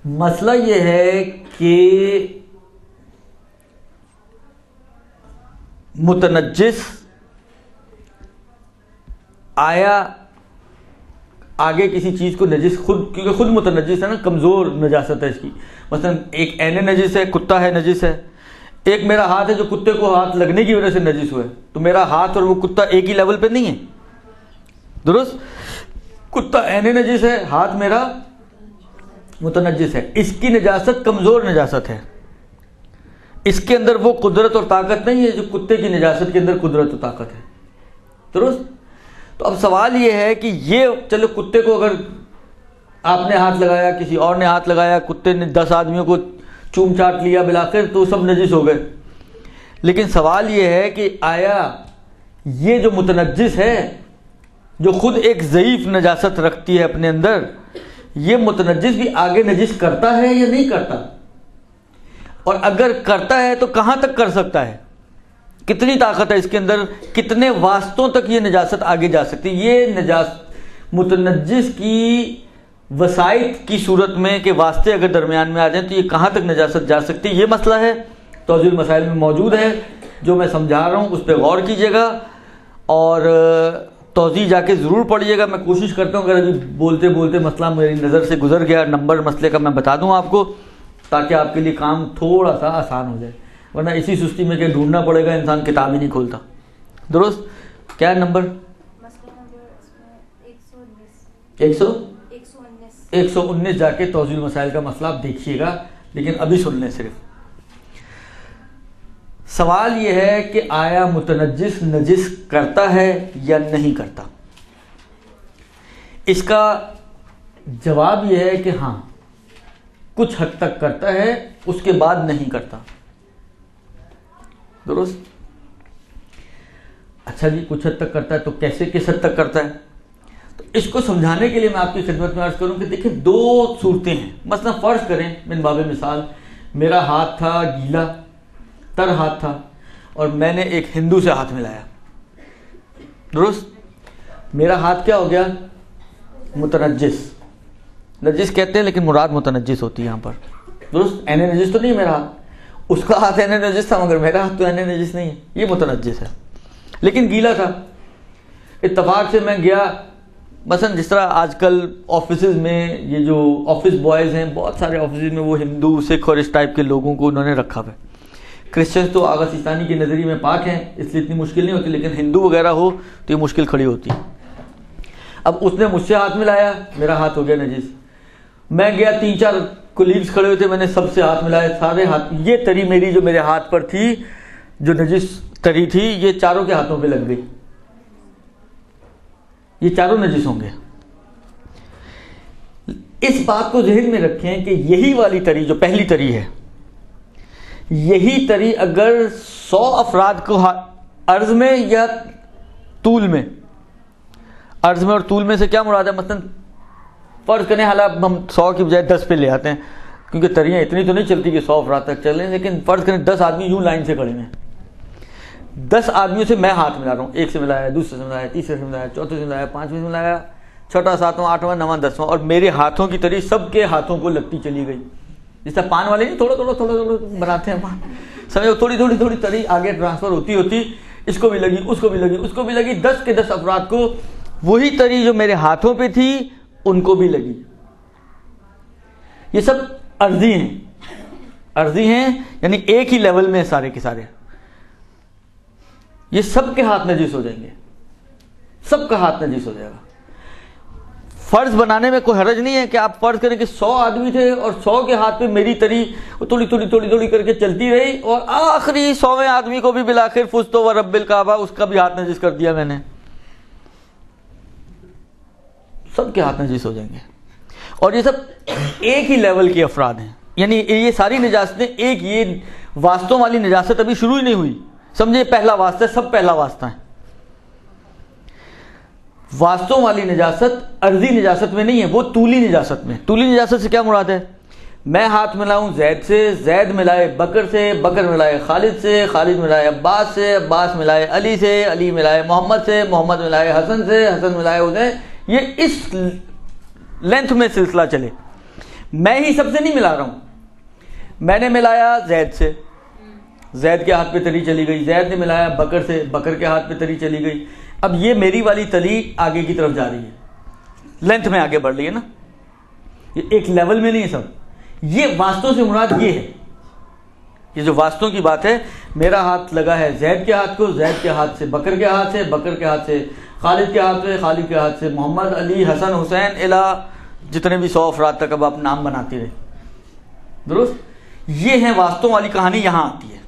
مسئلہ یہ ہے کہ متنجس آیا آگے کسی چیز کو نجس خود، کیونکہ خود متنجس ہے نا، کمزور نجاست ہے اس کی. مثلا ایک عین نجس ہے، کتا ہے نجس ہے. ایک میرا ہاتھ ہے جو کتے کو ہاتھ لگنے کی وجہ سے نجس ہوا ہے، تو میرا ہاتھ اور وہ کتا ایک ہی لیول پہ نہیں ہے. درست؟ کتا عین نجس ہے، ہاتھ میرا متنجس ہے. اس کی نجاست کمزور نجاست ہے، اس کے اندر وہ قدرت اور طاقت نہیں ہے جو کتے کی نجاست کے اندر قدرت و طاقت ہے. درست؟ تو اب سوال یہ ہے کہ یہ چلو کتے کو اگر آپ نے ہاتھ لگایا، کسی اور نے ہاتھ لگایا، کتے نے 10 آدمیوں کو چوم چاٹ لیا بالآخر، تو سب نجس ہو گئے. لیکن سوال یہ ہے کہ آیا یہ جو متنجس ہے، جو خود ایک ضعیف نجاست رکھتی ہے اپنے اندر، یہ متنجس بھی آگے نجس کرتا ہے یا نہیں کرتا؟ اور اگر کرتا ہے تو کہاں تک کر سکتا ہے؟ کتنی طاقت ہے اس کے اندر؟ کتنے واسطوں تک یہ نجاست آگے جا سکتی ہے؟ یہ نجاست متنجس کی وسائط کی صورت میں کہ واسطے اگر درمیان میں آ جائیں تو یہ کہاں تک نجاست جا سکتی ہے، یہ مسئلہ ہے. توضیح المسائل میں موجود ہے، جو میں سمجھا رہا ہوں اس پہ غور کیجیے گا اور توضیح جا کے ضرور پڑھیے گا. میں کوشش کرتا ہوں اگر ابھی بولتے بولتے مسئلہ میری نظر سے گزر گیا، نمبر مسئلے کا میں بتا دوں آپ کو، تاکہ آپ کے لیے کام تھوڑا سا آسان ہو جائے. ورنہ اسی سستی میں کہ ڈھونڈنا پڑے گا، انسان کتاب ہی نہیں کھولتا. درست؟ کیا نمبر؟ 119 جا کے توضیح المسائل کا مسئلہ آپ دیکھیے گا، لیکن ابھی سن لیں. صرف سوال یہ ہے کہ آیا متنجس نجس کرتا ہے یا نہیں کرتا؟ اس کا جواب یہ ہے کہ ہاں، کچھ حد تک کرتا ہے، اس کے بعد نہیں کرتا. درست؟ اچھا جی، کچھ حد تک کرتا ہے تو کیسے، کس حد تک کرتا ہے؟ تو اس کو سمجھانے کے لیے میں آپ کی خدمت میں عرض کروں کہ دیکھیں 2 صورتیں ہیں. مثلا فرض کریں من باب مثال میرا ہاتھ تھا گیلا، تر ہاتھ تھا، اور میں نے ایک ہندو سے ہاتھ ملایا. درست؟ میرا ہاتھ کیا ہو گیا؟ متنجس. نجس کہتے ہیں لیکن مراد متنجس ہوتی ہے یہاں پر. درست؟ عین نجس تو نہیں میرا ہاتھ، اس کا ہاتھ عین نجس تھا مگر میرا ہاتھ تو عین نجس نہیں ہے، یہ متنجس ہے لیکن گیلا تھا. اتفاق سے میں گیا، مثلا جس طرح آج کل آفیسز میں یہ جو آفس بوائز ہیں، بہت سارے آفیسز میں وہ ہندو سکھ اور اس ٹائپ کے لوگوں کو انہوں نے رکھا ہوا ہے. کرسچنز تو آغا سیستانی کے نظریے میں پاک ہیں، اس لیے اتنی مشکل نہیں ہوتی، لیکن ہندو وغیرہ ہو تو یہ مشکل کھڑی ہوتی ہے. اب اس نے مجھ سے ہاتھ ملایا، میرا ہاتھ ہو گیا نجس. میں گیا، 3-4 کولیگز کھڑے ہوئے تھے، میں نے سب سے ہاتھ ملائے، سارے ہاتھ، یہ تری میری جو میرے ہاتھ پر تھی، جو نجس تری تھی، یہ چاروں کے ہاتھوں پہ لگ گئی. یہ چاروں نجس ہوں گے. اس بات کو ذہن میں رکھیں کہ یہی والی تری جو پہلی تری ہے، یہی تری اگر 100 افراد کو عرض میں یا طول میں، عرض میں اور طول میں سے کیا مراد ہے؟ مثلا فرض کریں، حالانکہ ہم 100 کی بجائے 10 پہ لے آتے ہیں کیونکہ تریاں اتنی تو نہیں چلتی کہ 100 افراد تک چلیں، لیکن فرض کریں 10 آدمی یوں لائن سے کھڑے ہیں، 10 آدمیوں سے میں ہاتھ ملا رہا ہوں، ایک سے ملایا، دوسرے سے ملایا، تیسرے سے ملایا، چوتھے سے ملایا، پانچویں سے ملایا، چھٹا، ساتواں، آٹھواں، نواں، 10واں، اور میرے ہاتھوں کی تری سب کے ہاتھوں کو لگتی چلی گئی. جس طرح پان والے نہیں تھوڑا تھوڑا بناتے ہیں پان، سمجھو تھوڑی تری آگے ٹرانسفر ہوتی، اس کو بھی لگی، اس کو بھی لگی، اس کو بھی لگی، 10 کے 10 افراد کو وہی تری جو میرے ہاتھوں پہ تھی ان کو بھی لگی. یہ سب عرضی ہیں، یعنی ایک ہی لیول میں سارے کے سارے. یہ سب کے ہاتھ نجس ہو جائیں گے، سب کا ہاتھ نجس ہو جائے گا. فرض بنانے میں کوئی حرج نہیں ہے کہ آپ فرض کریں کہ 100 آدمی تھے اور 100 کے ہاتھ پہ میری تری تھوڑی کر کے چلتی رہی، اور آخری 100ویں آدمی کو بھی بالآخر فزت و رب الکعبہ اس کا بھی ہاتھ نجس کر دیا میں نے. سب کے ہاتھ نجس ہو جائیں گے. اور یہ سب ایک ہی لیول کے افراد ہیں، یعنی یہ ساری نجاستیں ایک، یہ واسطوں والی نجاست ابھی شروع ہی نہیں ہوئی. سمجھے پہلا واسطہ ہے، سب پہلا واسطہ ہے. واسطوں والی نجاست عرضی نجاست میں نہیں ہے، وہ طولی نجاست میں. طولی نجاست سے کیا مراد ہے؟ میں ہاتھ ملاؤں زید سے، زید ملائے بکر سے، بکر ملائے خالد سے، خالد ملائے عباس سے، عباس ملائے علی سے، علی ملائے محمد سے، محمد ملائے حسن سے، حسن ملائے حسین، یہ اس لینتھ میں سلسلہ چلے. میں ہی سب سے نہیں ملا رہا ہوں. میں نے ملایا زید سے، زید کے ہاتھ پہ تلی چلی گئی. زید نے ملایا بکر سے، بکر کے ہاتھ پہ تلی چلی گئی. اب یہ میری والی تلی آگے کی طرف جا رہی ہے، لینتھ میں آگے بڑھ رہی ہے نا، یہ ایک لیول میں نہیں ہے سب. یہ واسطوں سے مراد یہ ہے، یہ جو واسطوں کی بات ہے، میرا ہاتھ لگا ہے زید کے ہاتھ کو، زید کے ہاتھ سے بکر کے ہاتھ سے، بکر کے ہاتھ سے خالد کے ہاتھ سے، خالد کے ہاتھ سے محمد، علی، حسن، حسین، الا جتنے بھی 100 افراد تک اب آپ نام بناتے رہے. درست؟ یہ ہے واسطوں والی کہانی، یہاں آتی ہے.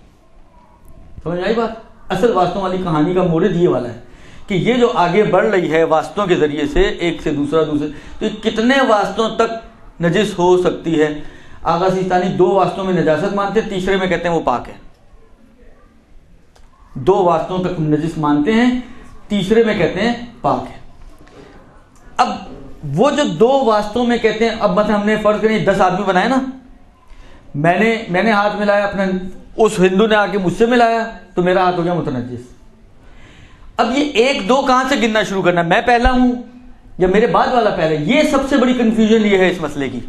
سمجھ آئی بات؟ اصل واسطوں والی کہانی کا مورد یہ والا ہے کہ یہ جو آگے بڑھ رہی ہے واسطوں کے ذریعے سے ایک سے دوسرا، تو یہ کتنے واسطوں تک نجس ہو سکتی ہے. آغا سیستانی 2 واسطوں میں نجاست مانتے ہیں، تیسرے میں کہتے ہیں وہ پاک ہے. 2 واسطوں تک نجس مانتے ہیں، تیسرے میں کہتے ہیں پاک ہے. اب وہ جو 2 واسطوں میں کہتے ہیں، اب مثلا ہم نے فرض کریں 10 آدمی بنائے نا، میں نے ہاتھ ملایا اپنا، اس ہندو نے آ کے مجھ سے ملایا تو میرا ہاتھ ہو گیا متنجس. اب یہ 1 2 کہاں سے گننا شروع کرنا، میں پہلا ہوں یا میرے بعد والا پہلا؟ یہ سب سے بڑی کنفیوژن یہ ہے اس مسئلے کی.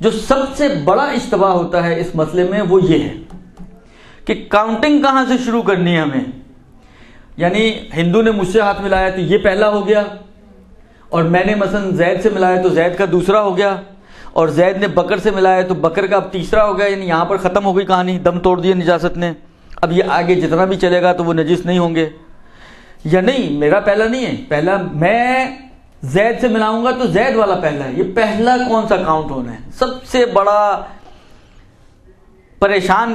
جو سب سے بڑا اشتباہ ہوتا ہے اس مسئلے میں وہ یہ ہے کہ کاؤنٹنگ کہاں سے شروع کرنی ہے ہمیں. یعنی ہندو نے مجھ سے ہاتھ ملایا تو یہ پہلا ہو گیا، اور میں نے مثلا زید سے ملایا تو زید کا دوسرا ہو گیا، اور زید نے بکر سے ملایا تو بکر کا اب تیسرا ہو گیا. یعنی یہاں پر ختم ہو گئی کہانی، دم توڑ دیا نجاست نے. اب یہ آگے جتنا بھی چلے گا تو وہ نجس نہیں ہوں گے. یا نہیں، میرا پہلا نہیں ہے، پہلا میں زید سے ملاؤں گا تو زید والا پہلا ہے. یہ پہلا کون سا کاؤنٹ ہونا ہے؟ سب سے بڑا پریشان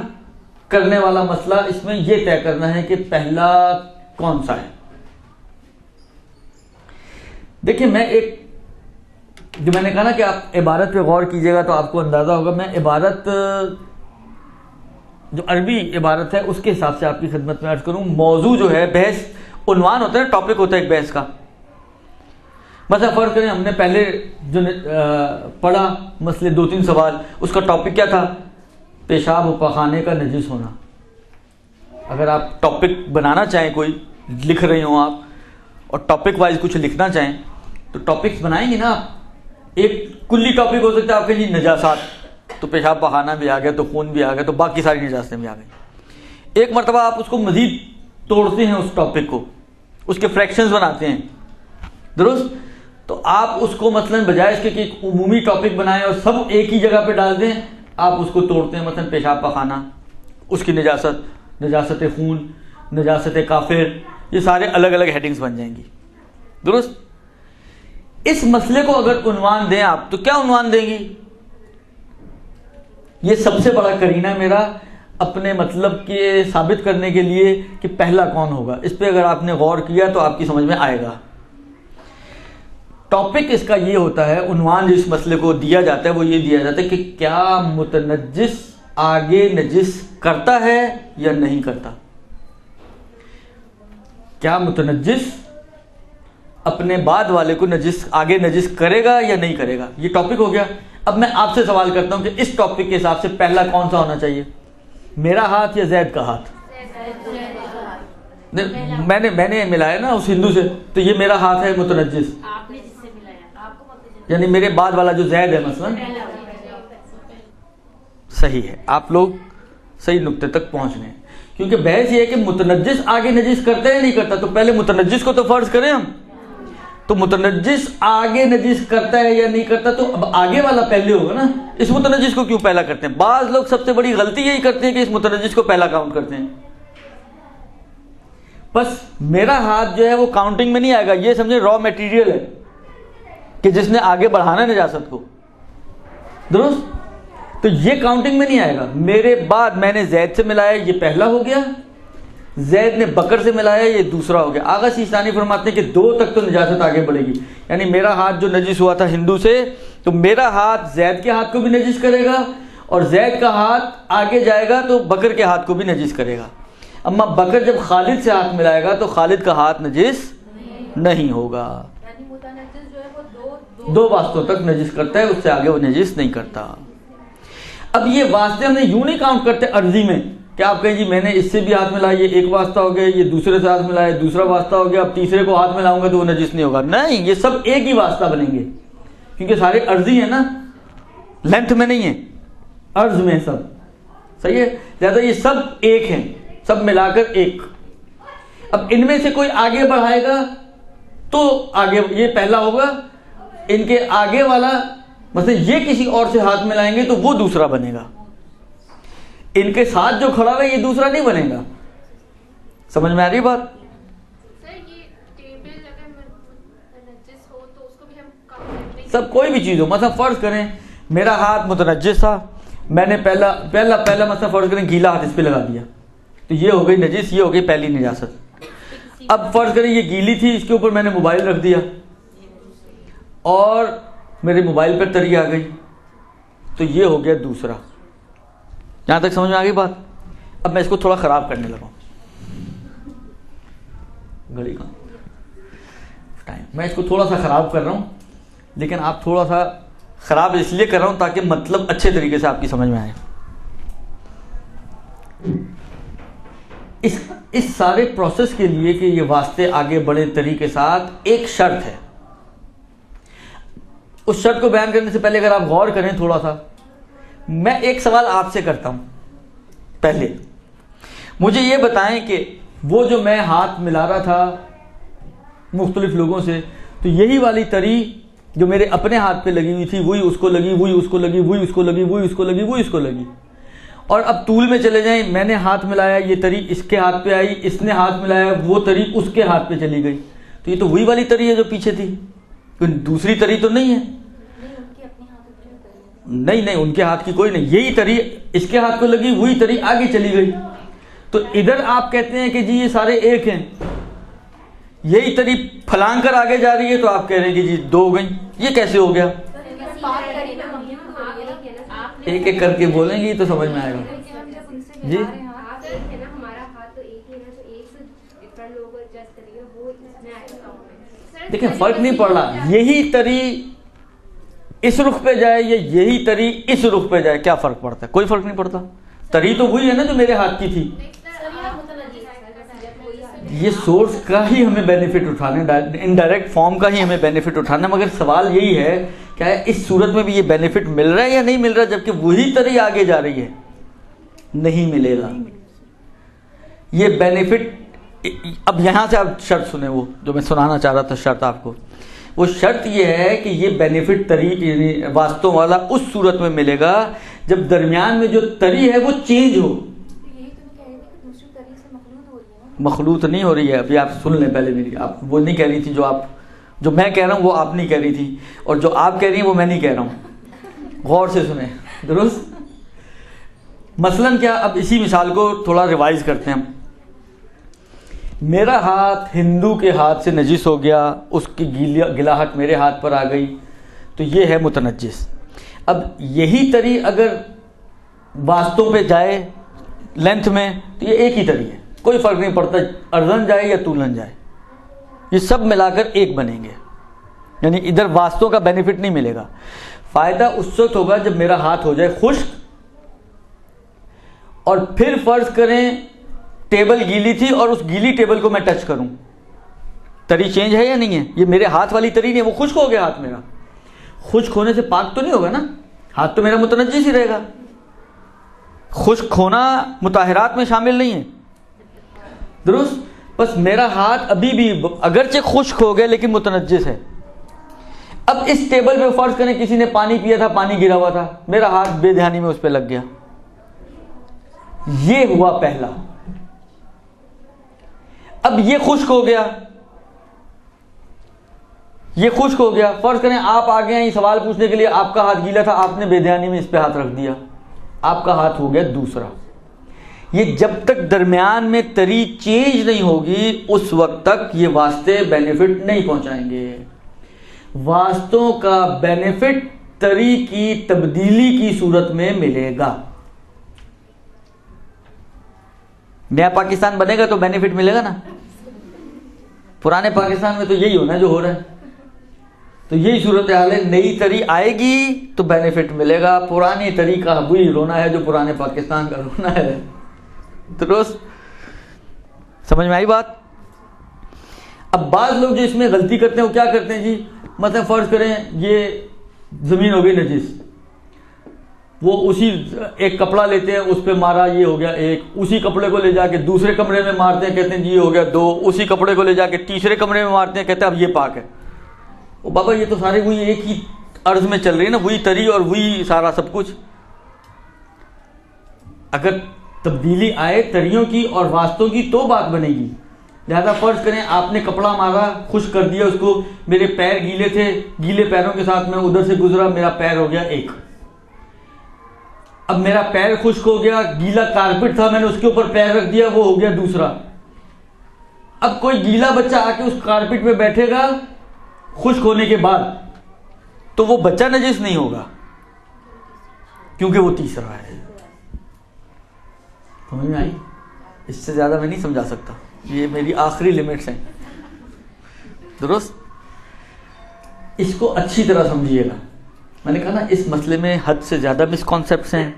کرنے والا مسئلہ اس میں یہ طے کرنا ہے کہ پہلا کون سا ہے. دیکھیں، میں ایک جو میں نے کہا نا کہ آپ عبارت پہ غور کیجئے گا تو آپ کو اندازہ ہوگا. میں عبارت جو عربی عبارت ہے اس کے حساب سے آپ کی خدمت میں عرض کروں. موضوع جو ہے، بحث، عنوان ہوتا ہے، ٹاپک ہوتا ہے ایک بحث کا. مثلا فرض کریں ہم نے پہلے جو پڑھا مسئلے 2-3 سوال، اس کا ٹاپک کیا تھا؟ پیشاب و پخانے کا نجس ہونا. اگر آپ ٹاپک بنانا چاہیں، کوئی لکھ رہے ہوں آپ اور ٹاپک وائز کچھ لکھنا چاہیں تو ٹاپکس بنائیں گے نا آپ. ایک کلی ٹاپک ہو سکتا ہے آپ کے جی نجاسات، تو پیشاب پخانہ بھی آ گیا، تو خون بھی آ گیا، تو باقی ساری نجاستیں بھی آ گئی. ایک مرتبہ آپ اس کو مزید توڑتے ہیں، اس ٹاپک کو، اس کے فریکشنز بناتے ہیں. درست؟ تو آپ اس کو مثلا بجائے اس کے کہ ایک عمومی ٹاپک بنائیں اور سب ایک ہی جگہ پہ ڈال دیں، آپ اس کو توڑتے ہیں. مثلا پیشاب پخانہ، اس کی نجاست، نجاست خون، نجاست کافر، یہ سارے الگ الگ ہیڈنگز بن جائیں گی. درست؟ اس مسئلے کو اگر عنوان دیں آپ تو کیا عنوان دیں گی؟ یہ سب سے بڑا کرینہ میرا اپنے مطلب کے ثابت کرنے کے لیے کہ پہلا کون ہوگا. اس پہ اگر آپ نے غور کیا تو آپ کی سمجھ میں آئے گا. ٹاپک اس کا یہ ہوتا ہے، عنوان جو اس مسئلے کو دیا جاتا ہے وہ یہ دیا جاتا ہے کہ کیا متنجس آگے نجس کرتا ہے یا نہیں کرتا. کیا متنجس اپنے بعد والے کو نجس آگے نجس کرے گا یا نہیں کرے گا. یہ ٹاپک ہو گیا. اب میں آپ سے سوال کرتا ہوں کہ اس ٹاپک کے حساب سے پہلا کون سا ہونا چاہیے؟ میرا ہاتھ یا زید کا ہاتھ؟ میں نے ملایا نا اس ہندو سے، تو یہ میرا ہاتھ ہے متنجس، یعنی میرے بعد والا جو زید ہے مثلا. صحیح ہے، آپ لوگ صحیح نقطے تک پہنچ رہے ہیں. کیونکہ بحث یہ ہے کہ متنجس آگے نجس کرتا ہے یا نہیں کرتا. تو پہلے متنجس کو تو فرض کریں ہم، تو متنجس آگے نجس کرتا ہے یا نہیں کرتا، تو اب آگے والا پہلے ہوگا نا. اس متنجس کو کیوں پہلا کرتے ہیں؟ بعض لوگ سب سے بڑی غلطی یہی کرتے ہیں کہ اس متنجس کو پہلا کاؤنٹ کرتے ہیں. بس میرا ہاتھ جو ہے وہ کاؤنٹنگ میں نہیں آئے گا. یہ سمجھے را میٹیریل ہے کہ جس نے آگے بڑھانا نجاست کو. درست؟ تو یہ کاؤنٹنگ میں نہیں آئے گا. میرے بعد میں نے زید سے ملایا، یہ پہلا ہو گیا. زید نے بکر سے ملایا، یہ دوسرا ہو گیا. آغا سیستانی فرماتے ہیں کہ 2 تک تو نجاست آگے بڑھے گی. یعنی میرا ہاتھ جو نجس ہوا تھا ہندو سے، تو میرا ہاتھ زید کے ہاتھ کو بھی نجس کرے گا، اور زید کا ہاتھ آگے جائے گا تو بکر کے ہاتھ کو بھی نجس کرے گا. اما بکر جب خالد سے ہاتھ ملائے گا تو خالد کا ہاتھ نجس نہیں ہوگا. 2 واسطوں تک نجس کرتا ہے، اس سے آگے وہ نجس نہیں کرتا. اب یہ واسطے ہم نے یوں نہیں کاؤنٹ کرتے عرضی میں کہ آپ کہیں جی میں نے اس سے بھی ہاتھ ملایا، یہ ایک واسطہ ہو گیا، یہ دوسرے سے ہاتھ ملایا، دوسرا واسطہ ہو گیا، اب تیسرے کو ہاتھ ملاؤں گا تو وہ نجس نہیں ہوگا. نہیں، یہ سب ایک ہی واسطہ بنیں گے. کیونکہ سارے عرضی ہیں نا، لینتھ میں نہیں ہے، عرض میں سب، صحیح ہے، لہذا یہ سب ایک ہیں، سب ملا کر ایک۔ اب ان میں سے کوئی آگے بڑھائے گا تو آگے یہ پہلا ہوگا، ان کے آگے والا مثلا یہ کسی اور سے ہاتھ ملائیں گے تو وہ دوسرا بنے گا، ان کے ساتھ جو کھڑا ہے یہ دوسرا نہیں بنے گا۔ سمجھ میں آ رہی بات؟ سب کوئی بھی چیز ہو، مثلا فرض کریں میرا ہاتھ متنجس تھا، میں نے پہلا مثلا فرض کریں گیلا ہاتھ اس پہ لگا دیا، تو یہ ہو گئی نجس، یہ ہو گئی پہلی نجاست۔ اب فرض کریں یہ گیلی تھی، اس کے اوپر میں نے موبائل رکھ دیا اور میرے موبائل پر تری آ گئی، تو یہ ہو گیا دوسرا۔ یہاں تک سمجھ میں آ گئی بات؟ اب میں اس کو تھوڑا خراب کرنے لگا ہوں، گھڑی کا ٹائم، میں اس کو تھوڑا سا خراب کر رہا ہوں، لیکن آپ تھوڑا سا خراب اس لیے کر رہا ہوں تاکہ مطلب اچھے طریقے سے آپ کی سمجھ میں آئے۔ اس سارے پروسیس کے لیے کہ یہ واسطے آگے بڑھے طریقے کے ساتھ ایک شرط ہے۔ اس شرط کو بیان کرنے سے پہلے اگر آپ غور کریں تھوڑا سا، میں ایک سوال آپ سے کرتا ہوں۔ پہلے مجھے یہ بتائیں کہ وہ جو میں ہاتھ ملا رہا تھا مختلف لوگوں سے، تو یہی والی تری جو میرے اپنے ہاتھ پہ لگی ہوئی تھی وہی اس کو لگی، وہی اس کو لگی، وہی اس کو لگی، وہی اس کو لگی، وہی اس کو لگی، اور اب طول میں چلے جائیں، میں نے ہاتھ ملایا، یہ تری اس کے ہاتھ پہ آئی، اس نے ہاتھ ملایا، وہ تری اس کے ہاتھ پہ چلی گئی، تو یہ تو وہی والی تری ہے جو پیچھے تھی، کوئی دوسری تری تو نہیں ہے۔ نہیں ان کے ہاتھ کی کوئی نہیں، یہی تری اس کے ہاتھ کو لگی، وہی تری آگے چلی گئی۔ تو ادھر آپ کہتے ہیں کہ جی یہ سارے ایک ہیں، یہی تری پھلانگ کر آگے جا رہی ہے، تو آپ کہہ رہے ہیں کہ جی دو ہو گئی، یہ کیسے ہو گیا؟ ایک ایک کر کے بولیں گی تو سمجھ میں آئے گا۔ جی دیکھیں فرق نہیں پڑ رہا، یہی تری اس رخ پہ جائے یا یہی تری اس رخ پہ جائے، کیا فرق پڑتا ہے؟ کوئی فرق نہیں پڑتا، تری تو وہی ہے نا جو میرے ہاتھ کی تھی۔ یہ سورس کا ہی ہمیں بینیفٹ اٹھانا ہے، انڈائریکٹ فارم کا ہی ہمیں بینیفٹ اٹھانا ہے، مگر سوال یہی ہے کہ اس صورت میں بھی یہ بینیفٹ مل رہا ہے یا نہیں مل رہا، جبکہ وہی تری آگے جا رہی ہے؟ نہیں ملے گا یہ بینیفٹ۔ اب یہاں سے آپ شرط سنیں، وہ جو میں سنانا چاہ رہا تھا شرط آپ کو، وہ شرط یہ ہے کہ یہ بینیفٹ تری یعنی واسطوں والا اس صورت میں ملے گا جب درمیان میں جو تری ہے وہ چینج ہو۔ مخلوط نہیں ہو رہی ہے، ابھی آپ سن لیں پہلے میری، آپ وہ نہیں کہہ رہی تھی جو میں کہہ رہا ہوں وہ آپ نہیں کہہ رہی تھی، اور جو آپ کہہ رہی ہیں وہ میں نہیں کہہ رہا ہوں، غور سے سنیں درست۔ مثلاً کیا، اب اسی مثال کو تھوڑا ریوائز کرتے ہیں ہم۔ میرا ہاتھ ہندو کے ہاتھ سے نجس ہو گیا، اس کی گلاہٹ میرے ہاتھ پر آ گئی، تو یہ ہے متنجس۔ اب یہی تری اگر واسطوں پہ جائے لینتھ میں تو یہ ایک ہی تری ہے، کوئی فرق نہیں پڑتا ارزن جائے یا طولن جائے، یہ سب ملا کر ایک بنیں گے، یعنی ادھر واسطوں کا بینیفٹ نہیں ملے گا۔ فائدہ اس وقت ہوگا جب میرا ہاتھ ہو جائے خشک، اور پھر فرض کریں ٹیبل گیلی تھی اور اس گیلی ٹیبل کو میں ٹچ کروں، تری چینج ہے یا نہیں ہے؟ یہ میرے ہاتھ والی تری نہیں ہے، وہ خشک ہو گیا ہاتھ میرا، خشک ہونے سے پاک تو نہیں ہوگا نا، ہاتھ تو میرا متنجس ہی رہے گا، خشک ہونا مطہرات میں شامل نہیں ہے، درست؟ بس میرا ہاتھ ابھی بھی اگرچہ خشک ہو گیا لیکن متنجس ہے۔ اب اس ٹیبل پہ فرض کریں کسی نے پانی پیا تھا، پانی گرا ہوا تھا، میرا ہاتھ بے دھیانی میں اس پہ لگ گیا، یہ ہوا پہلا۔ اب یہ خشک ہو گیا، یہ خشک ہو گیا، فرض کریں آپ آ گئے ہیں سوال پوچھنے کے لیے، آپ کا ہاتھ گیلا تھا، آپ نے بے دھیانی میں اس پہ ہاتھ رکھ دیا، آپ کا ہاتھ ہو گیا دوسرا۔ یہ جب تک درمیان میں تری چینج نہیں ہوگی اس وقت تک یہ واسطے بینیفٹ نہیں پہنچائیں گے۔ واسطوں کا بینیفٹ تری کی تبدیلی کی صورت میں ملے گا۔ نیا پاکستان بنے گا تو بینیفٹ ملے گا نا، پرانے پاکستان میں تو یہی ہونا ہے جو ہو رہا ہے، تو یہی صورتحال ہے، نئی تری آئے گی تو بینیفٹ ملے گا، پرانی تری کا وہی رونا ہے جو پرانے پاکستان کا رونا ہے، درست؟ سمجھ میں آئی بات؟ اب بعض لوگ جو اس میں غلطی کرتے ہیں وہ کیا کرتے ہیں جی، مثلا فرض کریں یہ زمین ہو گئی نجس، وہ اسی ایک کپڑا لیتے ہیں اس پہ مارا، یہ ہو گیا ایک، اسی کپڑے کو لے جا کے دوسرے کمرے میں مارتے ہیں، کہتے ہیں جی یہ ہو گیا دو، اسی کپڑے کو لے جا کے تیسرے کمرے میں مارتے ہیں، کہتے ہیں اب یہ پاک ہے۔ او بابا یہ تو سارے وہی ایک ہی عرض میں چل رہی ہے نا، وہی تری اور وہی سارا سب کچھ۔ اگر تبدیلی آئے تریوں کی اور واسطوں کی تو بات بنے گی۔ لہذا فرض کریں آپ نے کپڑا مارا، خشک کر دیا اس کو، میرے پیر گیلے تھے، گیلے پیروں کے ساتھ میں ادھر سے گزرا، میرا پیر ہو گیا ایک۔ اب میرا پیر خشک ہو گیا، گیلا کارپٹ تھا، میں نے اس کے اوپر پیر رکھ دیا، وہ ہو گیا دوسرا۔ اب کوئی گیلا بچہ آ کے اس کارپٹ پہ بیٹھے گا خشک ہونے کے بعد، تو وہ بچہ نجس نہیں ہوگا کیونکہ وہ تیسرا ہے۔ سمجھ میں آئی؟ اس سے زیادہ میں نہیں سمجھا سکتا، یہ میری آخری لمٹس ہیں، درست؟ اس کو اچھی طرح سمجھیے گا۔ میں نے کہا نا اس مسئلے میں حد سے زیادہ مس کانسیپٹس ہیں،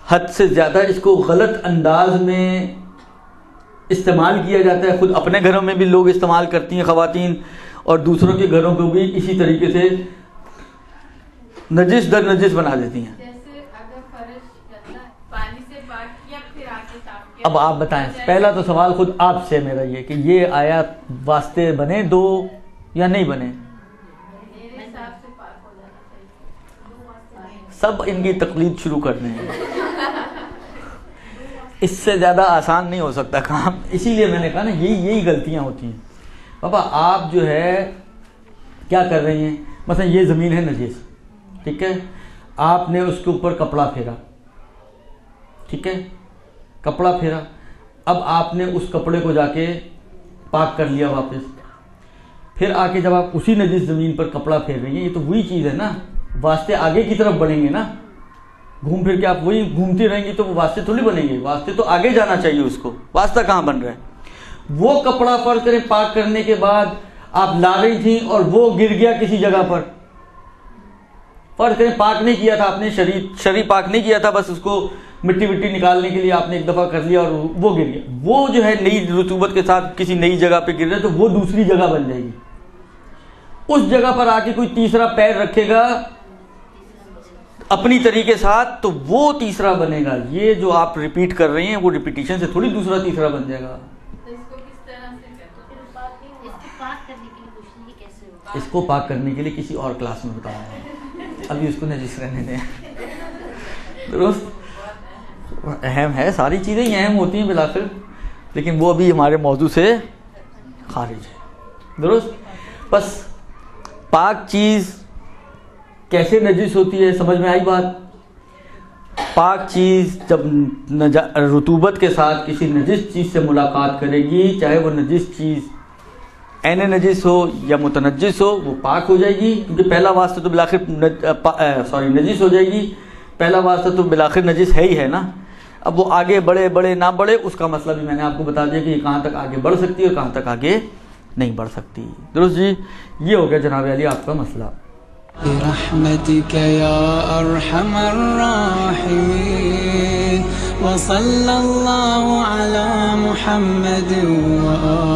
حد سے زیادہ اس کو غلط انداز میں استعمال کیا جاتا ہے، خود اپنے گھروں میں بھی لوگ استعمال کرتی ہیں خواتین، اور دوسروں کے گھروں کو بھی اسی طریقے سے نجس در نجس بنا دیتی ہیں۔ اب آپ بتائیں، پہلا تو سوال خود آپ سے میرا یہ کہ یہ آیات واسطے بنے دو یا نہیں بنے؟ سب ان کی تقلید شروع کر دیں، اس سے زیادہ آسان نہیں ہو سکتا کام۔ اسی لیے میں نے کہا نا یہی غلطیاں ہوتی ہیں۔ بابا آپ جو ہے کیا کر رہی ہیں، مثلا یہ زمین ہے نجس، ٹھیک ہے، آپ نے اس کے اوپر کپڑا پھیرا، ٹھیک ہے، کپڑا پھیرا، اب آپ نے اس کپڑے کو جا کے پاک کر لیا واپس، پھر آ کے جب آپ اسی نجس زمین پر کپڑا پھیر رہی ہیں، یہ تو وہی چیز ہے نا، واسطے آگے کی طرف بڑھیں گے نا، گھوم پھر کے آپ وہی گھومتی رہیں گی تو وہ واسطے تھوڑی بنیں گے، واسطے تو آگے جانا چاہیے اس کو، واسطہ کہاں بن رہا ہے؟ وہ کپڑا فرض کریں پاک کرنے کے بعد آپ لا رہی تھیں اور وہ گر گیا کسی جگہ پر، فرض کریں پاک نہیں کیا تھا آپ نے، شرعی پاک نہیں کیا تھا، بس اس کو مٹی نکالنے کے لیے آپ نے ایک دفعہ کر لیا اور وہ گر گیا، وہ جو ہے نئی رطوبت کے ساتھ کسی نئی جگہ پہ گر رہا ہے تو وہ دوسری جگہ بن جائے گی۔ اس جگہ پر آ کے کوئی تیسرا پیر رکھے گا اپنی طریقے ساتھ تو وہ تیسرا بنے گا۔ یہ جو آپ ریپیٹ کر رہے ہیں وہ ریپیٹیشن سے تھوڑی دوسرا تیسرا بن جائے گا۔ اس کو پاک کرنے کے لیے کسی اور کلاس میں بتاؤں گا، ابھی اس کو نجس رہنے دیں، درست؟ اہم ہے، ساری چیزیں ہی اہم ہوتی ہیں بالآخر، لیکن وہ ابھی ہمارے موضوع سے خارج ہے، درست؟ بس پاک چیز کیسے نجس ہوتی ہے، سمجھ میں آئی بات؟ پاک چیز جب رطوبت کے ساتھ کسی نجس چیز سے ملاقات کرے گی، چاہے وہ نجس چیز عین نجس ہو یا متنجس ہو، وہ پاک ہو جائے گی، کیونکہ پہلا واسطہ تو بالآخر نجس ہو جائے گی، پہلا واسطہ تو بالآخر نجس ہے ہی ہے نا۔ اب وہ آگے بڑھے نہ بڑھے اس کا مسئلہ بھی میں نے آپ کو بتا دیا کہ یہ کہاں تک آگے بڑھ سکتی ہے اور کہاں تک آگے نہیں بڑھ سکتی، درست جی؟ یہ ہو گیا جناب علی آپ کا مسئلہ۔ برحمتك يا أرحم الراحمين وصلى الله على محمد وآله